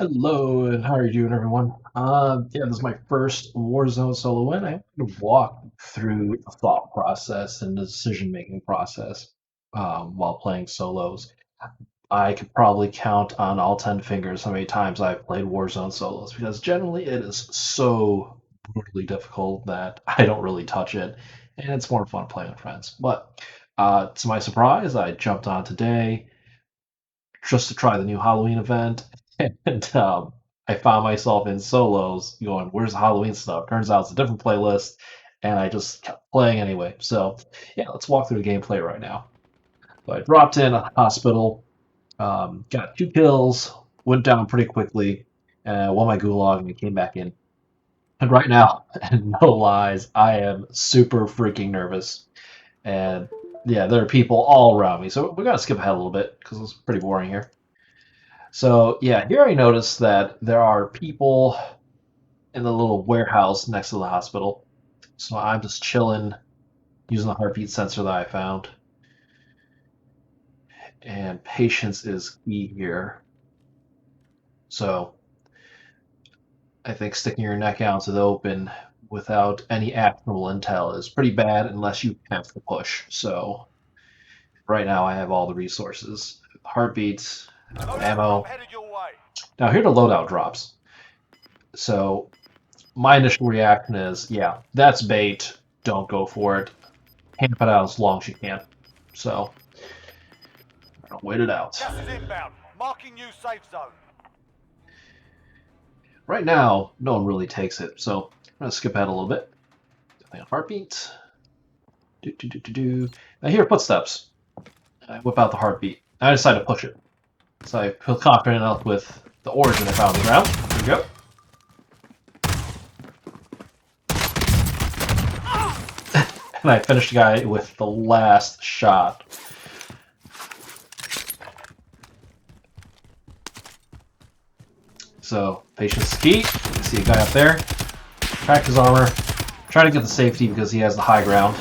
Hello, and how are you doing, everyone? Yeah, this is my first Warzone solo win. I'm going to walk through the thought process and the decision-making process while playing solos. I could probably count on all 10 fingers how many times I've played Warzone solos because generally it is so brutally difficult that I don't really touch it, and it's more fun playing with friends. But to my surprise, I jumped on today just to try the new Halloween event, and I found myself in solos going, "Where's the Halloween stuff?" Turns out it's a different playlist, and I just kept playing anyway. So yeah, let's walk through the gameplay right now. So I dropped in a hospital, got 2 kills, went down pretty quickly, won my gulag, and came back in. And right now, and no lies, I am super freaking nervous. And yeah, there are people all around me. So we're gonna skip ahead a little bit because it's pretty boring here. So yeah, here I noticed that there are people in the little warehouse next to the hospital. So I'm just chilling using the heartbeat sensor that I found. And patience is key here. So I think sticking your neck out to the open without any actionable intel is pretty bad unless you have to push. So right now I have all the resources. Heartbeats, Loadout drop ammo. headed your way. Now here the loadout drops. So my initial reaction is, yeah, that's bait. Don't go for it. Camp it out as long as you can. So I'll wait it out. Gas is inbound. Marking new safe zone. Right now, no one really takes it, so I'm gonna skip ahead a little bit. Heartbeat. Do, do, do, do, do. I hear footsteps. I whip out the heartbeat. I decide to push it. So I feel confident enough with the origin I found on the ground. Here we go. And I finished the guy with the last shot. So, patience is key. You see a guy up there. Crack his armor. Try to get the safety because he has the high ground.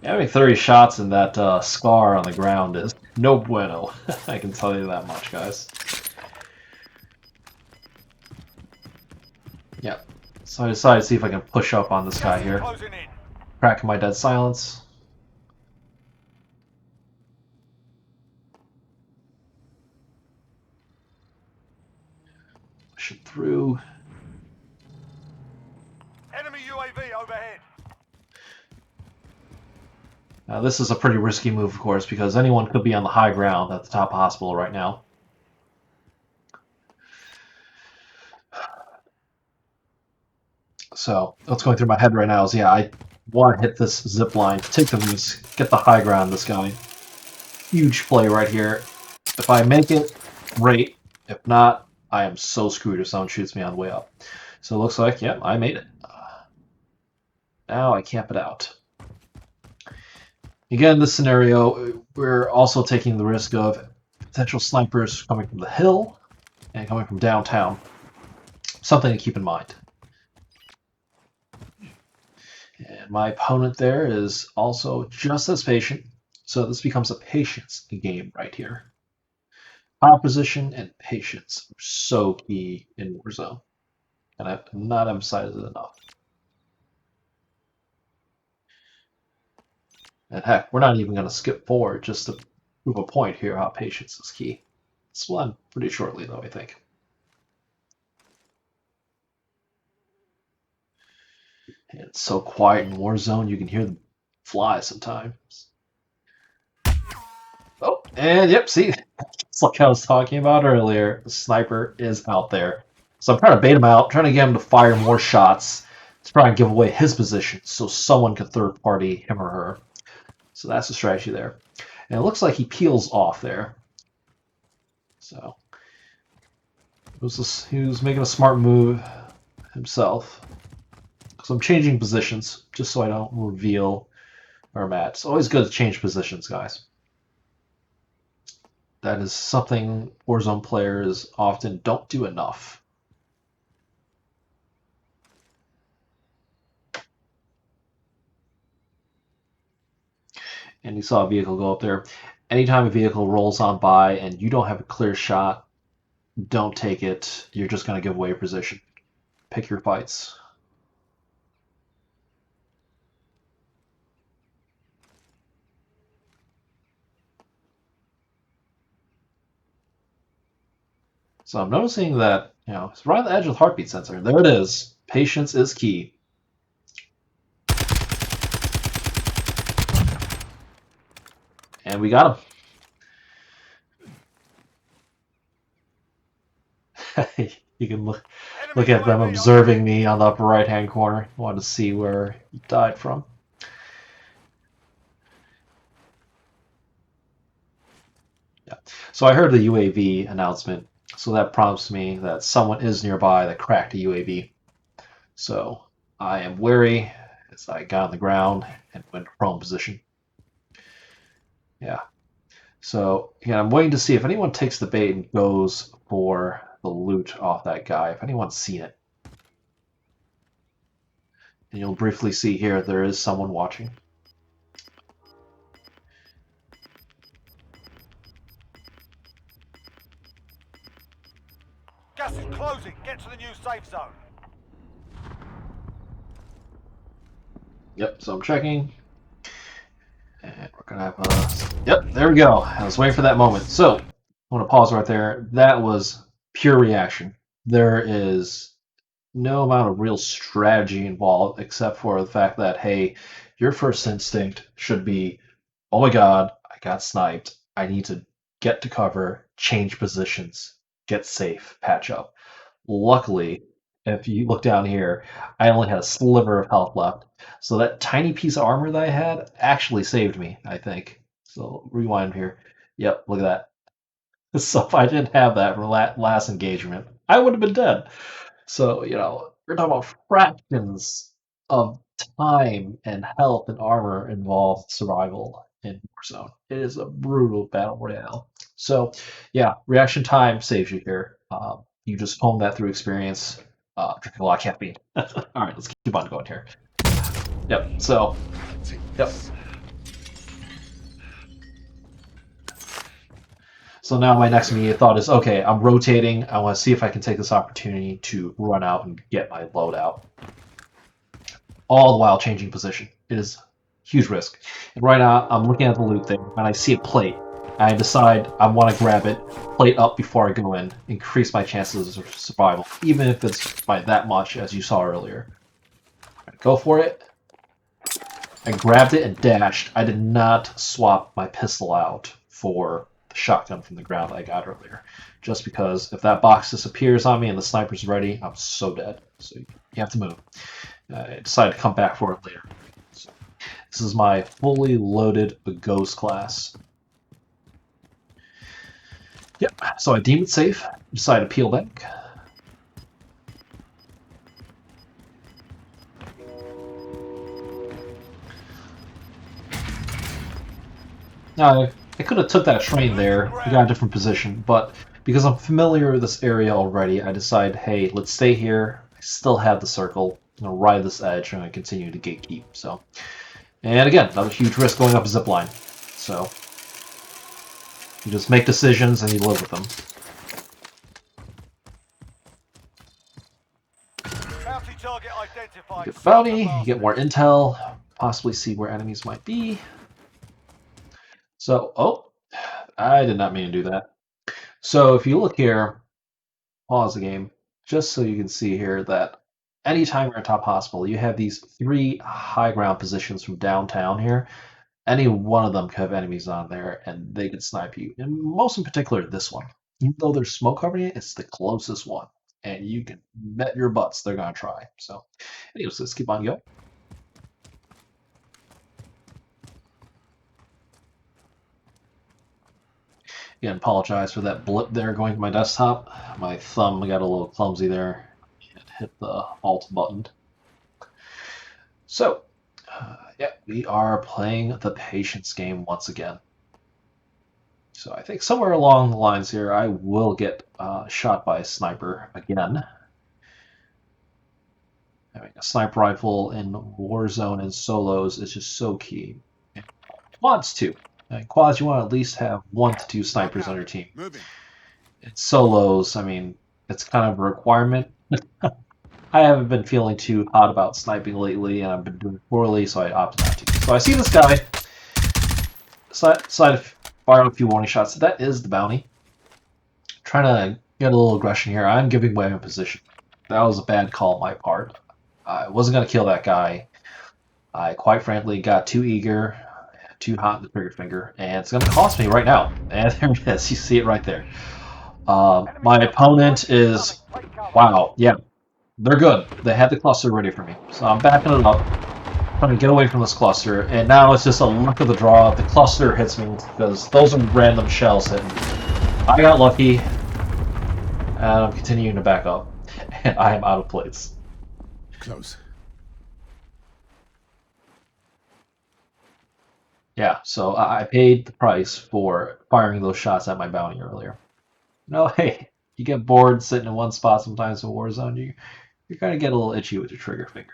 Having 30 shots in that scar on the ground is no bueno. I can tell you that much, guys. Yeah. So I decided to see if I can push up on this Gas guy is here. closing in. Cracking my dead silence. Push it through. Enemy UAV overhead. Now this is a pretty risky move, of course, because anyone could be on the high ground at the top of the hospital right now. So what's going through my head right now is, yeah, I want to hit this zip line, take the risk, get the high ground on this guy. Huge play right here. If I make it, great. If not, I am so screwed if someone shoots me on the way up. So it looks like, yeah, I made it. Now I camp it out. Again, this scenario, we're also taking the risk of potential snipers coming from the hill and coming from downtown. Something to keep in mind. And my opponent there is also just as patient, so this becomes a patience game right here. Opposition and patience are so key in Warzone, and I've not emphasized it enough. And heck, we're not even going to skip forward just to prove a point here how patience is key. This will end pretty shortly, though, I think. And it's so quiet in Warzone, you can hear them fly sometimes. Oh, and yep, see, it's like I was talking about earlier. The sniper is out there. So I'm trying to bait him out, trying to get him to fire more shots to try and give away his position so someone could third party him or her. So that's the strategy there. And it looks like he peels off there. So he was making a smart move himself. So I'm changing positions just so I don't reveal where I'm at. It's always good to change positions, guys. That is something Warzone players often don't do enough. And you saw a vehicle go up there. anytime a vehicle rolls on by and you don't have a clear shot, don't take it. You're just going to give away your position. Pick your fights. So I'm noticing that, it's right on the edge of the heartbeat sensor. There it is. Patience is key. And we got him. You can Enemy look at them UAV observing overhead. me on the upper right hand corner. Wanted to see where he died from. Yeah. So I heard the UAV announcement, so that prompts me that someone is nearby that cracked a UAV. So I am wary as I got on the ground and went to prone position. Yeah. So again, I'm waiting to see if anyone takes the bait and goes for the loot off that guy. If anyone's seen it, and you'll briefly see here there is someone watching. Gas is closing. Get to the new safe zone. Yep. So I'm checking, and we're gonna have a. Yep. There we go. I was waiting for that moment. So I want to pause right there. That was pure reaction. There is no amount of real strategy involved except for the fact that, hey, your first instinct should be, oh my god, I got sniped. I need to get to cover, change positions, get safe, patch up. Luckily, if you look down here, I only had a sliver of health left. So that tiny piece of armor that I had actually saved me, I think. So rewind here. Yep, look at that. So if I didn't have that from last engagement, I would have been dead. So, we're talking about fractions of time and health and armor involved survival in Warzone. It is a brutal battle royale. So, yeah, reaction time saves you here. You just hone that through experience. Drinking a lot of caffeine. All right, let's keep on going here. Yep. So, yep. So now my next immediate thought is, okay, I'm rotating. I want to see if I can take this opportunity to run out and get my loadout, all the while changing position. It is huge risk. And right now, I'm looking at the loot thing, and I see a plate. I decide I want to grab it, plate up before I go in, increase my chances of survival, even if it's by that much, as you saw earlier. I go for it. I grabbed it and dashed. I did not swap my pistol out for the shotgun from the ground that I got earlier. Just because if that box disappears on me and the sniper's ready, I'm so dead. So you have to move. I decided to come back for it later. So this is my fully loaded Ghost class. Yep, so I deem it safe, decide to peel back. Now, I could have took that train there, we got a different position, but because I'm familiar with this area already, I decide, hey, let's stay here. I still have the circle. I'm going to ride this edge, and I continue to gatekeep. So, and again, another huge risk going up a zip line. So, you just make decisions and you live with them. Bounty target You identified. get Seize bounty, the you get bastard. more intel, possibly see where enemies might be. So, oh, I did not mean to do that. So if you look here, pause the game, just so you can see here that anytime you're at top hospital, you have these three high ground positions from downtown here. Any one of them could have enemies on there, and they could snipe you. And most in particular, this one. Even though there's smoke covering it, it's the closest one. And you can bet your butts they're going to try. So, anyways, let's keep on going. Again, apologize for that blip there going to my desktop. My thumb got a little clumsy there and hit the Alt button. So, yeah, we are playing the patience game once again. So I think somewhere along the lines here, I will get shot by a sniper again. Having a sniper rifle in Warzone and solos is just so key. It wants to. And quads, you want to at least have 1 to 2 snipers on your team. Moving. In solos, I mean, it's kind of a requirement. I haven't been feeling too hot about sniping lately, and I've been doing poorly, so I opted not to. So I see this guy, decide to fire a few warning shots. That is the bounty. Trying to get a little aggression here. I'm giving away my position. That was a bad call on my part. I wasn't going to kill that guy. I quite frankly got too eager, too hot in the trigger finger, and it's going to cost me right now. And there it is. You see it right there. My opponent is, wow, yeah, they're good. They had the cluster ready for me. So I'm backing it up, trying to get away from this cluster, and now it's just a luck of the draw. The cluster hits me because those are random shells hitting. I got lucky, and I'm continuing to back up, and I am out of plates. Close. Yeah, so I paid the price for firing those shots at my bounty earlier. No, hey, you get bored sitting in one spot sometimes in Warzone, you're going to get a little itchy with your trigger finger.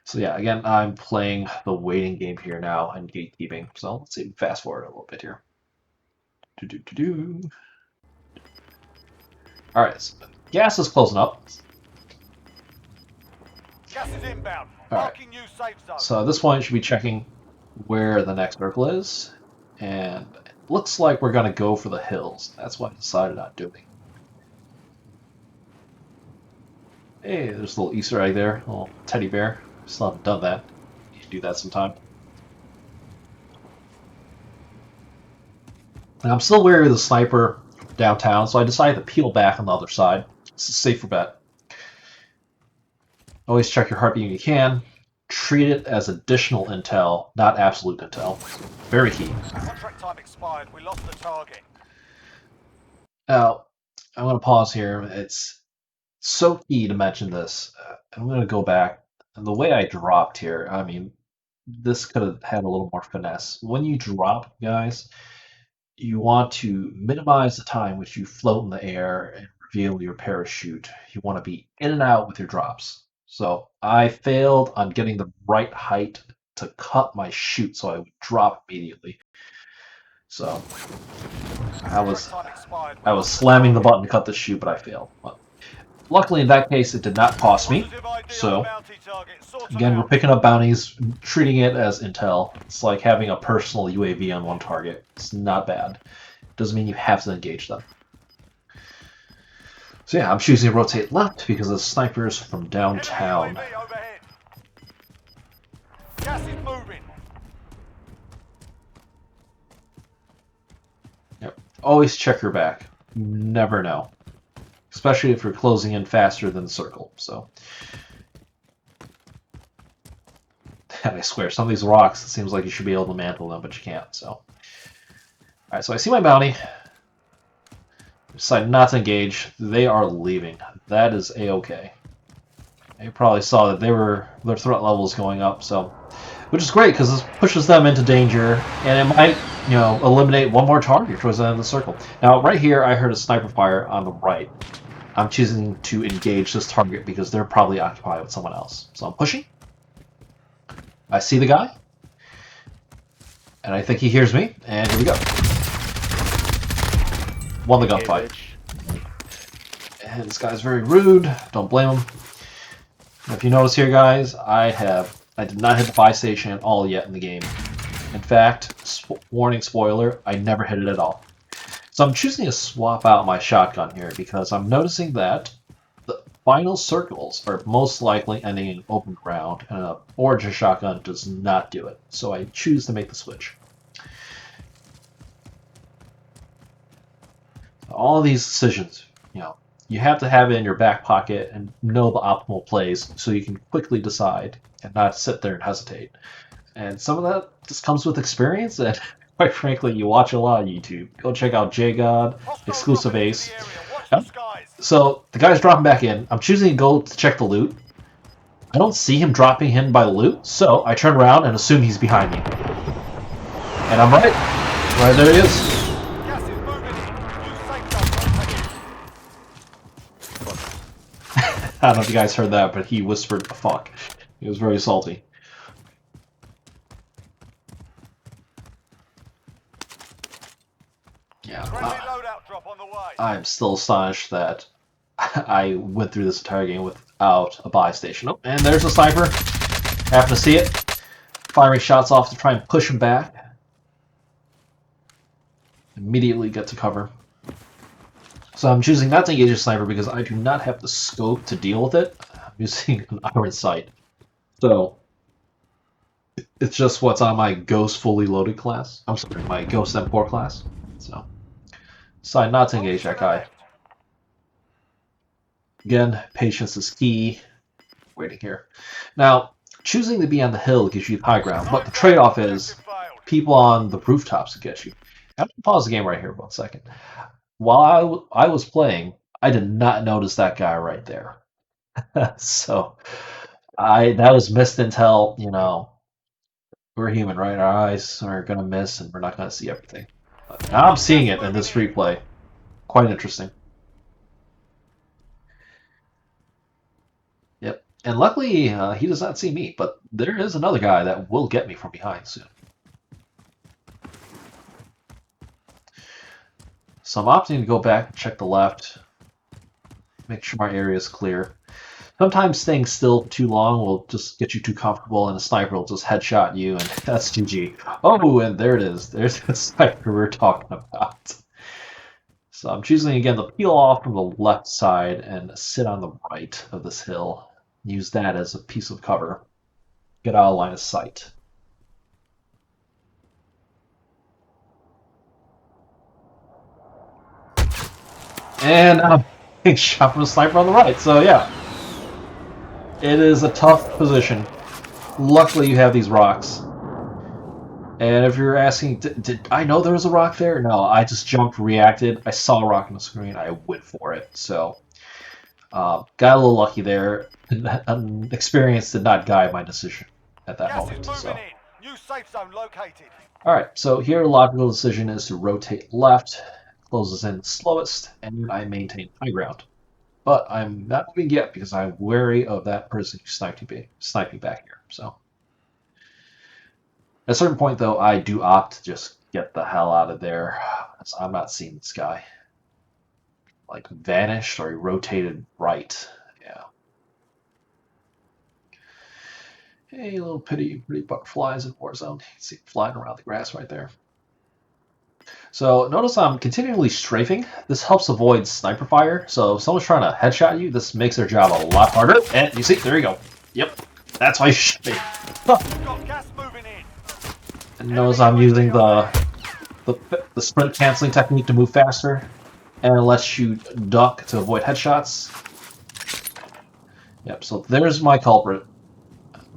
So yeah, again, I'm playing the waiting game here now and gatekeeping. So let's see, fast forward a little bit here. All right, so gas is closing up. Gas is inbound. All right. Marking new safe zone. So at this point, you should be checking where the next circle is, and it looks like we're gonna go for the hills. That's what I decided on doing. Hey, there's a little Easter egg there, a little teddy bear. Still haven't done that. You should do that sometime. And I'm still wary of the sniper downtown, so I decided to peel back on the other side. It's a safer bet. Always check your heartbeat when you can. Treat it as additional intel, not absolute intel. Very key. Contract time expired. We lost the target. Now, I'm going to pause here. It's so key to mention this. I'm going to go back. And the way I dropped here, I mean, this could have had a little more finesse. When you drop, guys, you want to minimize the time which you float in the air and reveal your parachute. You want to be in and out with your drops. So I failed on getting the right height to cut my chute so I would drop immediately. So I was slamming the button to cut the chute, but I failed. But luckily in that case it did not cost me. So again, we're picking up bounties, treating it as intel. It's like having a personal UAV on one target. It's not bad. Doesn't mean you have to engage them. So yeah, I'm choosing to rotate left because the snipers from downtown. Gas is moving. Yep. Always check your back. You never know. Especially if you're closing in faster than the circle. So, and I swear, some of these rocks, it seems like you should be able to mantle them, but you can't. So, alright, so I see my bounty. Decide not to engage. They are leaving. That is a-okay. They probably saw that their threat level is going up, so which is great because this pushes them into danger, and it might, eliminate one more target towards the end of the circle. Now, right here, I heard a sniper fire on the right. I'm choosing to engage this target because they're probably occupied with someone else. So I'm pushing. I see the guy, and I think he hears me, and here we go. Won the gunfight. And this guy's very rude. Don't blame him. And if you notice here, guys, I did not hit the buy station at all yet in the game. In fact, warning spoiler, I never hit it at all. So I'm choosing to swap out my shotgun here because I'm noticing that the final circles are most likely ending in open ground, and an origin shotgun does not do it. So I choose to make the switch. All these decisions, you have to have it in your back pocket and know the optimal plays so you can quickly decide and not sit there and hesitate. And some of that just comes with experience, and quite frankly, you watch a lot of YouTube. Go check out JGod, Exclusive Ace. Yep. So the guy's dropping back in. I'm choosing to go to check the loot. I don't see him dropping in by the loot, so I turn around and assume he's behind me. And I'm right. Right there he is. I don't know if you guys heard that, but he whispered fuck. He was very salty. Yeah, Friendly loadout drop on the way. I'm still astonished that I went through this entire game without a buy station. Oh, and there's a sniper. Happen to see it. Firing shots off to try and push him back. Immediately get to cover. So I'm choosing not to engage a sniper because I do not have the scope to deal with it. I'm using an iron sight. So it's just what's on my Ghost fully loaded class. I'm sorry, my Ghost M4 class. So decide not to Only engage that 7 guy. left. Again, patience is key. Waiting here. Now, choosing to be on the hill gives you high ground, but the trade-off is Objective failed. people on the rooftops to get you. I'm going to pause the game right here for 1 second. While I was playing, I did not notice that guy right there. So that was missed until, we're human, right? Our eyes are gonna miss and we're not gonna see everything. But now I'm seeing Gas it in moving this in. replay. Quite interesting. Yep. And luckily, he does not see me, but there is another guy that will get me from behind soon. So I'm opting to go back, check the left, make sure my area is clear. Sometimes staying still too long will just get you too comfortable, and a sniper will just headshot you, and that's GG. Oh, and there it is. There's the sniper we're talking about. So I'm choosing again to peel off from the left side and sit on the right of this hill. Use that as a piece of cover. Get out of line of sight. And I'm being shot from a sniper on the right. So yeah, it is a tough position. Luckily, you have these rocks. And if you're asking, did I know there was a rock there? No, I just jumped, reacted. I saw a rock on the screen. I went for it. So got a little lucky there. Experience did not guide my decision at that Gas is moment. moving So. in. New safe zone located. All right, so here the logical decision is to rotate left, closes in slowest, and I maintain high ground. But I'm not moving yet because I'm wary of that person who sniped me back here. So at a certain point, though, I do opt to just get the hell out of there. I'm not seeing this guy. Like vanished or he rotated right. Yeah. Hey, little pretty butterflies in Warzone. You can see them flying around the grass right there. So notice I'm continually strafing. This helps avoid sniper fire. So if someone's trying to headshot you, this makes their job a lot harder. And you see, there you go. Yep, that's why you shoot me. We've got gas moving in. And notice I'm using the sprint canceling technique to move faster, and it lets you duck to avoid headshots. Yep. So there's my culprit.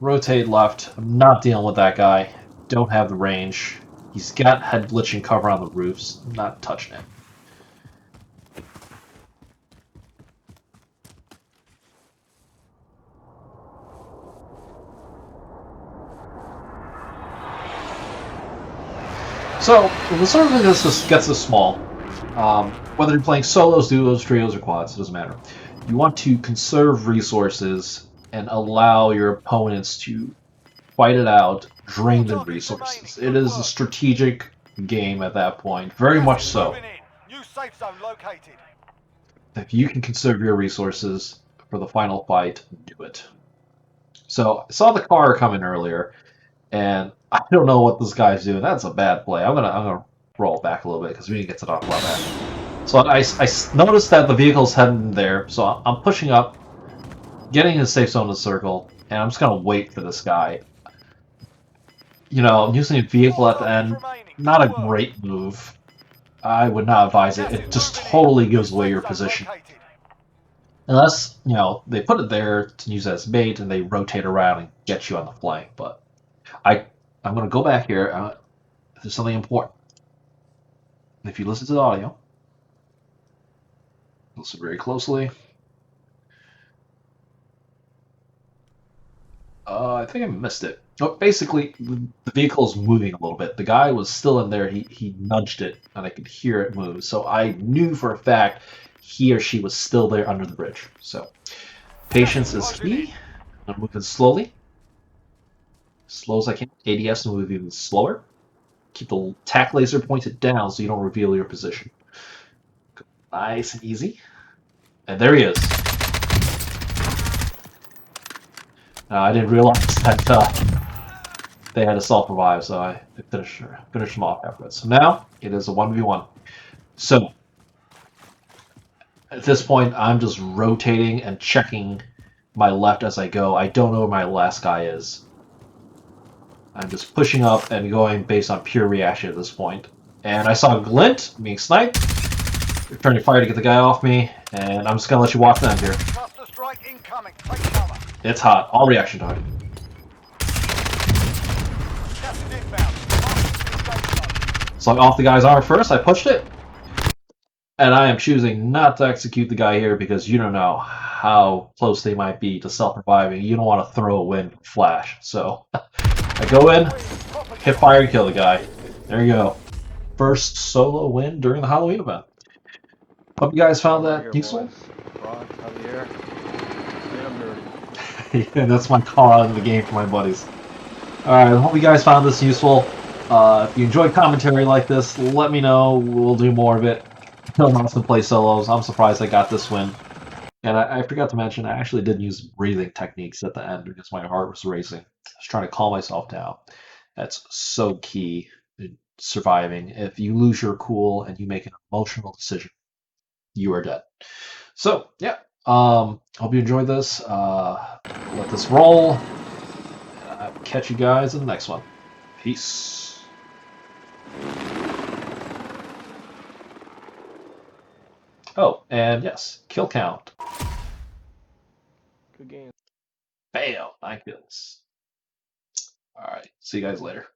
Rotate left. I'm not dealing with that guy. Don't have the range. He's got head glitching cover on the roofs. I'm not touching it. So, when the server gets this small, whether you're playing solos, duos, trios, or quads, it doesn't matter. You want to conserve resources and allow your opponents to fight it out, drain the resources. It is a strategic game at that point, very much so. New safe zone located. If you can conserve your resources for the final fight, do it. So, I saw the car coming earlier, and I don't know what this guy's doing. That's a bad play. I'm gonna roll back a little bit because we didn't get to talk about that. So I noticed that the vehicle's heading there, so I'm pushing up, getting his safe zone to circle, and I'm just gonna wait for this guy. I'm using a vehicle at the end, not a great move. I would not advise it. It just totally gives away your position. Unless, they put it there to use as bait and they rotate around and get you on the flank. But I'm going to go back here. There's something important. If you listen to the audio, listen very closely. I think I missed it. Oh, basically, the vehicle is moving a little bit. The guy was still in there. He nudged it, and I could hear it move. So I knew for a fact he or she was still there under the bridge. So patience is key. I'm moving slowly. Slow as I can. ADS to move even slower. Keep the tac laser pointed down so you don't reveal your position. Nice and easy. And there he is. Now, I didn't realize that they had a self-revive, so I finished them off afterwards. So now it is a 1v1. So at this point, I'm just rotating and checking my left as I go. I don't know where my last guy is. I'm just pushing up and going based on pure reaction at this point. And I saw a glint being sniped. Returning fire to get the guy off me, and I'm just gonna let you watch them here. Cluster strike incoming. Take cover. It's hot. All reaction time. Gas is inbound. Safe zone. So off the guy's arm first. I pushed it. And I am choosing not to execute the guy here because you don't know how close they might be to self-reviving. You don't want to throw a win flash. So I go in, hit fire, and kill the guy. There you go. First solo win during the Halloween event. Hope you guys found that useful. Yeah, that's my call out of the game for my buddies. Alright, I hope you guys found this useful. If you enjoy commentary like this, let me know. We'll do more of it. Kill wants to play solos. I'm surprised I got this win. And I forgot to mention, I actually did use breathing techniques at the end because my heart was racing. I was trying to calm myself down. That's so key in surviving. If you lose your cool and you make an emotional decision, you are dead. So, yeah. Hope you enjoyed this. Let this roll. And I will catch you guys in the next one. Peace. Oh, and yes, kill count. Good game. Bam! 9 kills. Alright, see you guys later.